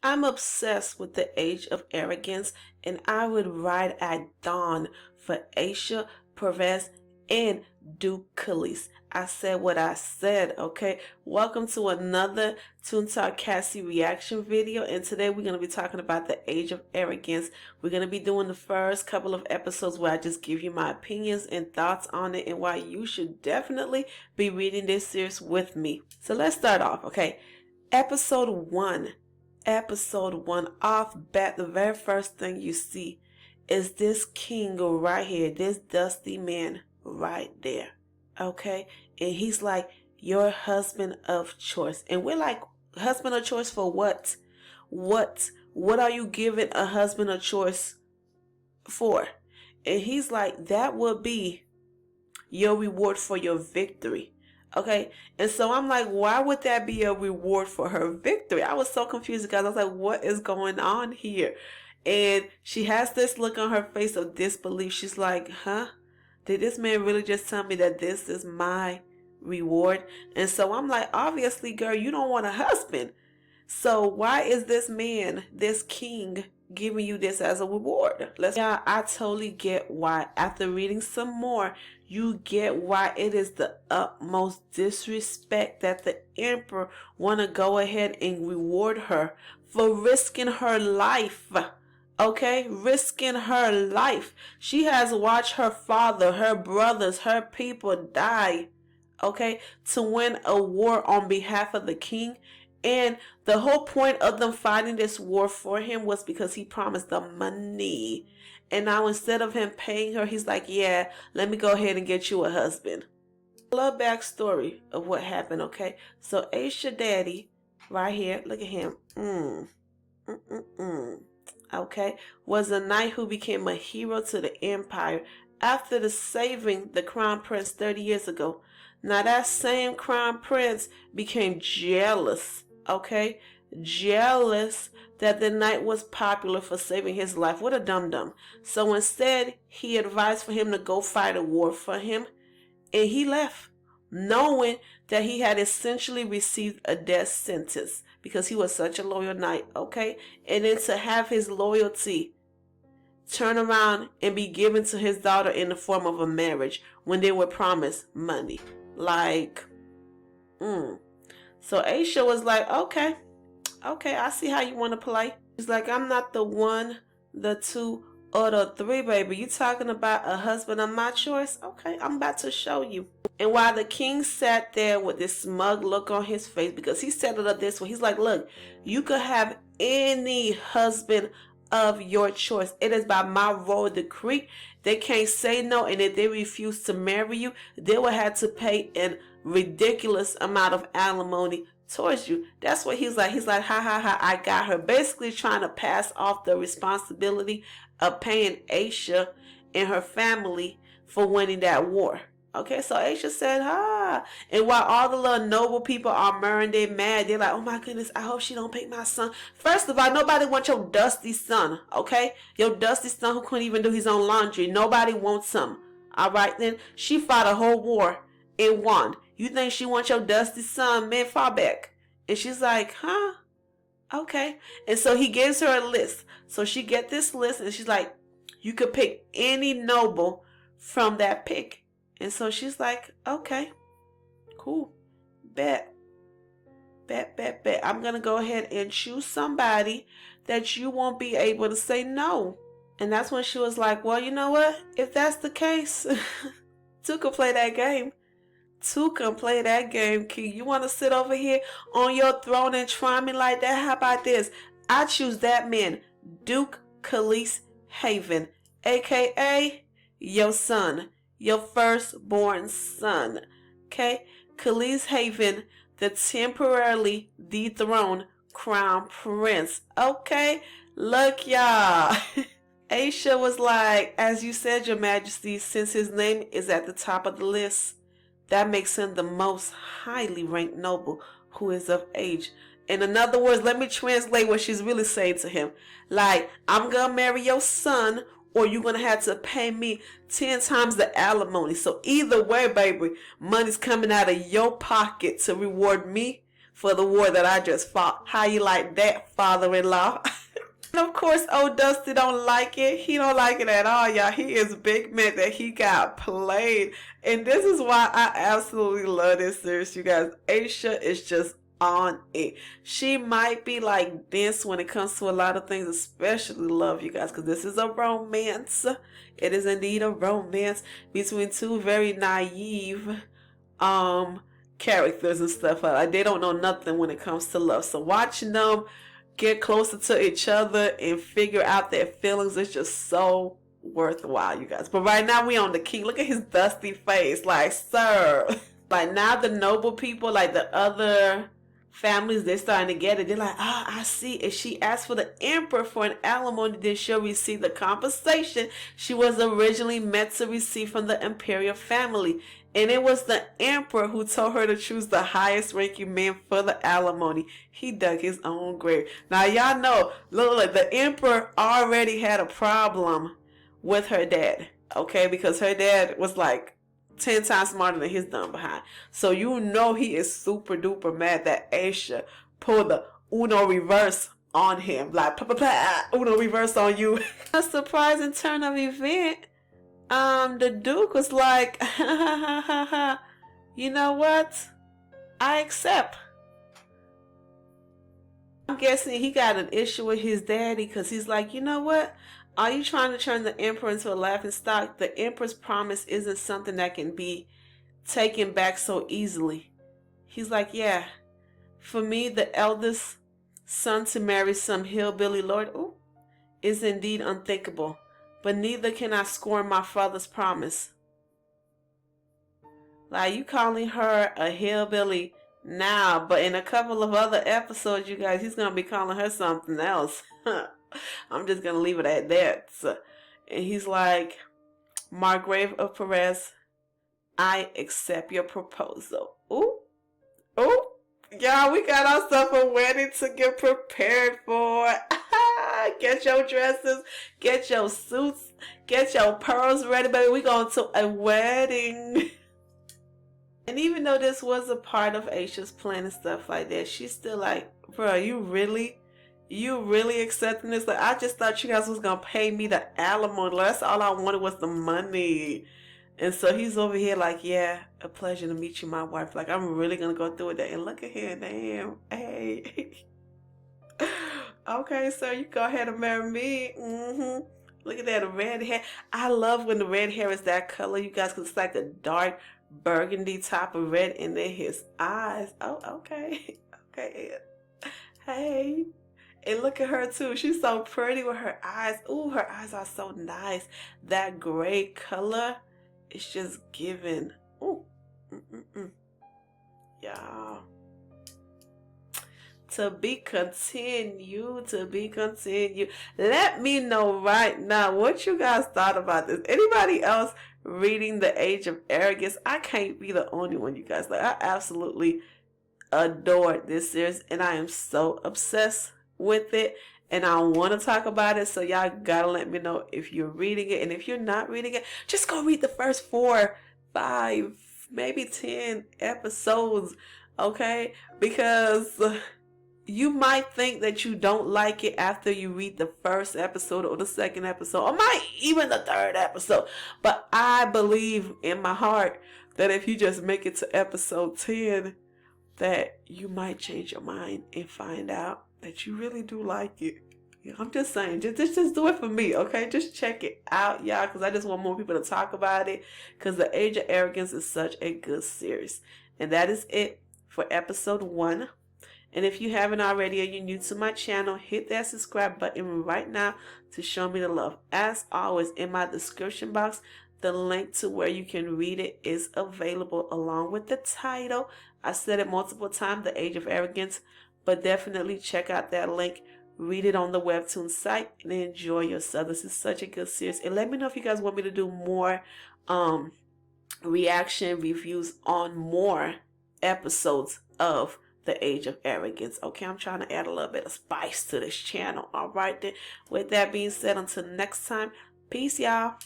I'm obsessed with the Age of Arrogance, and I would ride at dawn for Asha Pervaz and Duke Carlisle. I said what I said, okay? Welcome to another Toontalk Cassie reaction video, and today we're going to be talking about the Age of Arrogance. We're going to be doing the first couple of episodes where I just give you my opinions and thoughts on it and why you should definitely be reading this series with me. So let's start off, okay? Episode 1. Off bat, the very first thing you see is this king right here, this dusty man right there, okay? And he's like, your husband of choice. And we're like, husband of choice for what? What are you giving a husband of choice for? And he's like, that will be your reward for your victory. Okay, and so I'm like, why would that be a reward for her victory? I was so confused because I was like, what is going on here? And she has this look on her face of disbelief. She's like, huh? Did this man really just tell me that this is my reward? And so I'm like, obviously, girl, you don't want a husband. So why is this man, this king, giving you this as a reward? Yeah, I totally get why. After reading some more, you get why it is the utmost disrespect that the emperor want to go ahead and reward her for risking her life. Okay, risking her life. She has watched her father, her brothers, her people die, okay, to win a war on behalf of the king. And the whole point of them fighting this war for him was because he promised them money. And now instead of him paying her, he's like, yeah, let me go ahead and get you a husband. A little backstory of what happened, okay? So Asha daddy, right here, look at him. Okay, was a knight who became a hero to the empire after the saving the crown prince 30 years ago. Now that same crown prince became jealous, okay? Jealous that the knight was popular for saving his life. What a dum-dum. So instead, he advised for him to go fight a war for him. And he left, knowing that he had essentially received a death sentence because he was such a loyal knight, okay? And then to have his loyalty turn around and be given to his daughter in the form of a marriage when they were promised money. Like, So Asha was like, okay, I see how you want to play. He's like, I'm not the one, the two, or the three, baby. You talking about a husband of my choice? Okay, I'm about to show you. And while the king sat there with this smug look on his face, because he set it up this way, he's like, look, you could have any husband of your choice. It is by my royal decree. They can't say no, and if they refuse to marry you, they will have to pay a ridiculous amount of alimony towards you. That's what he's like. He's like, ha ha ha, I got her. Basically trying to pass off the responsibility of paying Asha and her family for winning that war. Okay, so Asha said, and while all the little noble people are murmuring, they're mad. They're like, oh my goodness, I hope she don't pick my son. First of all, nobody wants your dusty son, okay? Your dusty son who couldn't even do his own laundry. Nobody wants him. All right, then she fought a whole war and won. You think she wants your dusty son? Man, fall back. And she's like, huh? Okay. And so he gives her a list. So she get this list and she's like, you could pick any noble from that pick. And so she's like, okay, cool. Bet. I'm going to go ahead and choose somebody that you won't be able to say no. And that's when she was like, well, you know what? If that's the case, two can play that game. Two can play that game, King. You want to sit over here on your throne and try me like that? How about this? I choose that man, Duke Carlisle Haven, a.k.a. your son. Your firstborn son, okay? Carlisle Haven, the temporarily dethroned crown prince, okay? Look, y'all. Asha was like, as you said, your majesty, since his name is at the top of the list, that makes him the most highly ranked noble who is of age. In other words, let me translate what she's really saying to him. Like, I'm gonna marry your son, or you're going to have to pay me 10 times the alimony. So either way, baby, money's coming out of your pocket to reward me for the war that I just fought. How you like that, father-in-law? And of course, old Dusty don't like it. He don't like it at all, y'all. He is big mad that he got played. And this is why I absolutely love this series, you guys. Asha is just on it. She might be like this when it comes to a lot of things, especially love, you guys, because this is a romance. It is indeed a romance between two very naive characters and stuff. Like, they don't know nothing when it comes to love. So watching them get closer to each other and figure out their feelings is just so worthwhile, you guys. But right now we on the key. Look at his dusty face. Like, sir. Like, now the noble people, like the other families, they're starting to get it. They're like, I see. If she asked for the emperor for an alimony, then she'll receive the compensation she was originally meant to receive from the imperial family. And it was the emperor who told her to choose the highest ranking man for the alimony. He dug his own grave. Now, y'all know, look, the emperor already had a problem with her dad, okay? Because her dad was like 10 times smarter than his dumb behind. So you know he is super duper mad that Asha pulled the Uno reverse on him. Like, Uno reverse on you. A surprising turn of event. The Duke was like, you know what? I accept. I'm guessing he got an issue with his daddy because he's like, you know what? Are you trying to turn the emperor into a laughing stock? The emperor's promise isn't something that can be taken back so easily. He's like, yeah, for me, the eldest son to marry some hillbilly lord, is indeed unthinkable. But neither can I scorn my father's promise. Like, you calling her a hillbilly now, but in a couple of other episodes, you guys, he's going to be calling her something else. I'm just going to leave it at that. So, and he's like, Margrave of Perez, I accept your proposal. Ooh. Y'all, we got ourselves a wedding to get prepared for. Get your dresses, get your suits, get your pearls ready, baby. We going to a wedding. And even though this was a part of Asha's plan and stuff like that, she's still like, bro, you really accepting this? Like, I just thought you guys was going to pay me the alimony. That's all I wanted was the money. And so he's over here like, yeah, a pleasure to meet you, my wife. Like, I'm really going to go through with that. And look at here, damn. Hey. Okay, sir, you go ahead and marry me. Look at that red hair. I love when the red hair is that color, you guys, because it's like a dark burgundy type of red. And then his eyes. Oh, okay. Okay. Hey. And look at her, too. She's so pretty with her eyes. Ooh, her eyes are so nice. That gray color. It's just giving. Ooh. Y'all. To be continued. Let me know right now what you guys thought about this. Anybody else reading The Age of Arrogance? I can't be the only one, you guys. Like, I absolutely adored this series. And I am so obsessed with it. And I want to talk about it. So y'all gotta let me know if you're reading it. And if you're not reading it, just go read the first 4, 5, maybe 10 episodes. Okay? Because you might think that you don't like it after you read the first episode or the second episode, or might even the third episode. But I believe in my heart that if you just make it to episode 10, that you might change your mind and find out that you really do like it. I'm just saying, just do it for me, okay? Just check it out, y'all, because I just want more people to talk about it, because The Age of Arrogance is such a good series. And that is it for episode 1. And if you haven't already or you're new to my channel, hit that subscribe button right now to show me the love. As always, in my description box, the link to where you can read it is available along with the title. I said it multiple times, The Age of Arrogance, but definitely check out that link. Read it on the Webtoon site and enjoy yourself. This is such a good series. And let me know if you guys want me to do more reaction reviews on more episodes of The Age of Arrogance. Okay, I'm trying to add a little bit of spice to this channel. All right, then. With that being said, until next time, peace, y'all.